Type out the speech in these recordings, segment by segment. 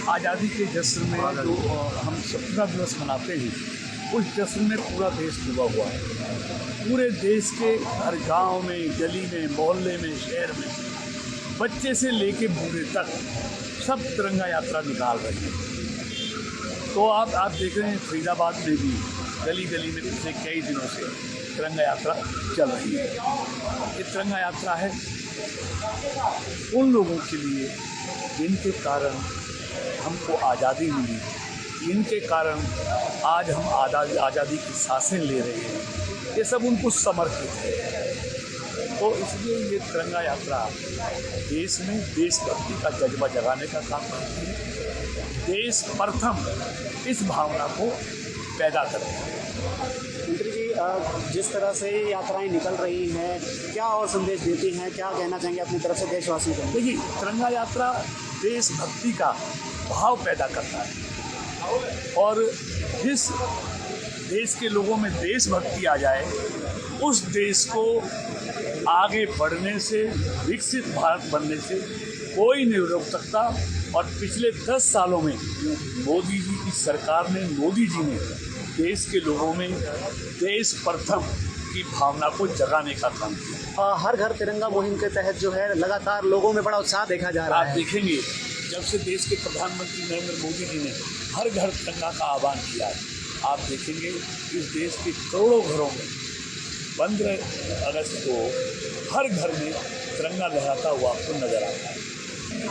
आज़ादी के जश्न में जो हम स्वतंत्रता दिवस मनाते हैं, उस जश्न में पूरा देश डूबा हुआ है। पूरे देश के हर गांव में, गली में, मोहल्ले में, शहर में, बच्चे से लेके बूढ़े तक सब तिरंगा यात्रा निकाल रहे हैं। तो आप देख रहे हैं फरीदाबाद में भी गली गली में पिछले कई दिनों से तिरंगा यात्रा चल रही है। ये तिरंगा यात्रा है उन लोगों के लिए जिनके कारण हमको आज़ादी मिली, जिनके कारण आज हम आज़ादी की सांसें ले रहे हैं। ये सब उनको समर्पित है। तो इसलिए ये तिरंगा यात्रा देश में देशभक्ति का जज्बा जगाने का काम करती है। देश प्रथम इस भावना को पैदा करती है। मंत्री जी, जिस तरह से यात्राएं निकल रही हैं, क्या और संदेश देती हैं, क्या कहना चाहेंगे अपनी तरफ से देशवासियों को? देखिए, तिरंगा यात्रा देशभक्ति का भाव पैदा करता है और जिस देश के लोगों में देशभक्ति आ जाए, उस देश को आगे बढ़ने से, विकसित भारत बनने से कोई नहीं रोक सकता। और पिछले 10 सालों में मोदी जी की सरकार ने, मोदी जी ने देश के लोगों में देश प्रथम की भावना को जगाने का काम किया। हर घर तिरंगा मुहिम के तहत जो है लगातार लोगों में बड़ा उत्साह देखा जा रहा है। आप देखेंगे जब से देश के प्रधानमंत्री नरेंद्र मोदी जी ने हर घर तिरंगा का आह्वान किया है, आप देखेंगे इस देश के करोड़ों घरों में 15 अगस्त को हर घर में तिरंगा लहराता हुआ आपको नजर आता है।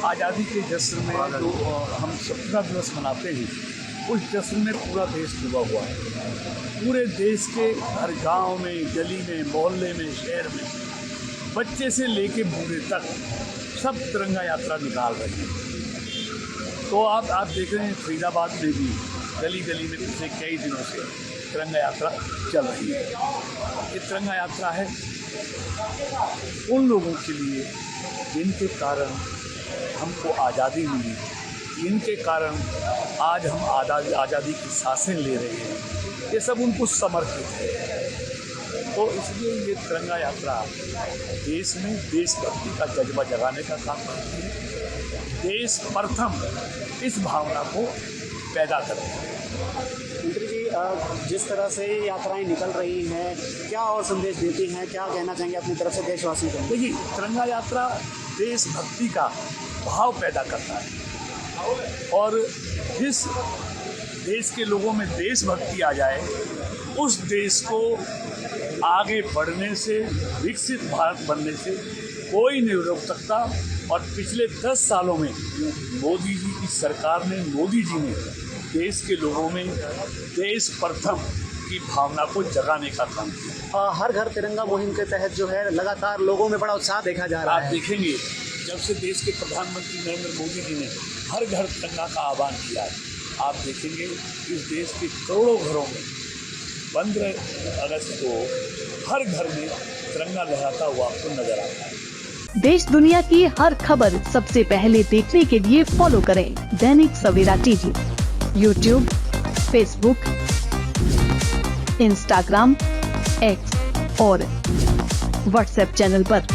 आज़ादी के जश्न में जो हम स्वतंत्रता दिवस मनाते हैं, उस जश्न में पूरा देश डूबा हुआ है। पूरे देश के हर गांव में, गली में, मोहल्ले में, शहर में, बच्चे से लेके बूढ़े तक सब तिरंगा यात्रा निकाल रहे हैं। तो आप देख रहे हैं फरीदाबाद में भी गली गली में पिछले कई दिनों से तिरंगा यात्रा चल रही है। ये तिरंगा यात्रा है उन लोगों के लिए जिनके कारण हमको आज़ादी मिली, जिनके कारण आज हम आज़ादी की सांसें ले रहे हैं। ये सब उनको समर्पित है। तो इसलिए ये तिरंगा यात्रा देश में देशभक्ति का जज्बा जगाने का काम करती है। देश प्रथम इस भावना को पैदा करती है। मंत्री जी, जिस तरह से यात्राएं निकल रही हैं, क्या और संदेश देती हैं, क्या कहना चाहेंगे अपनी तरफ से देशवासियों को? देखिए, तिरंगा यात्रा देशभक्ति का भाव पैदा करता है और जिस देश के लोगों में देशभक्ति आ जाए, उस देश को आगे बढ़ने से, विकसित भारत बनने से कोई नहीं रोक सकता। और पिछले 10 सालों में मोदी जी की सरकार ने, मोदी जी ने देश के लोगों में देश प्रथम की भावना को जगाने का काम किया। हर घर तिरंगा मुहिम के तहत जो है लगातार लोगों में बड़ा उत्साह देखा जा रहा है। आप देखेंगे जब से देश के प्रधानमंत्री नरेंद्र मोदी जी ने हर घर तिरंगा का आह्वान किया है, आप देखेंगे इस देश के करोड़ों घरों में 15 अगस्त को हर घर में तिरंगा लहराता हुआ आपको नजर आता है। देश दुनिया की हर खबर सबसे पहले देखने के लिए फॉलो करें Dainik Savera TV, YouTube, Facebook, Instagram, X और व्हाट्सएप चैनल पर।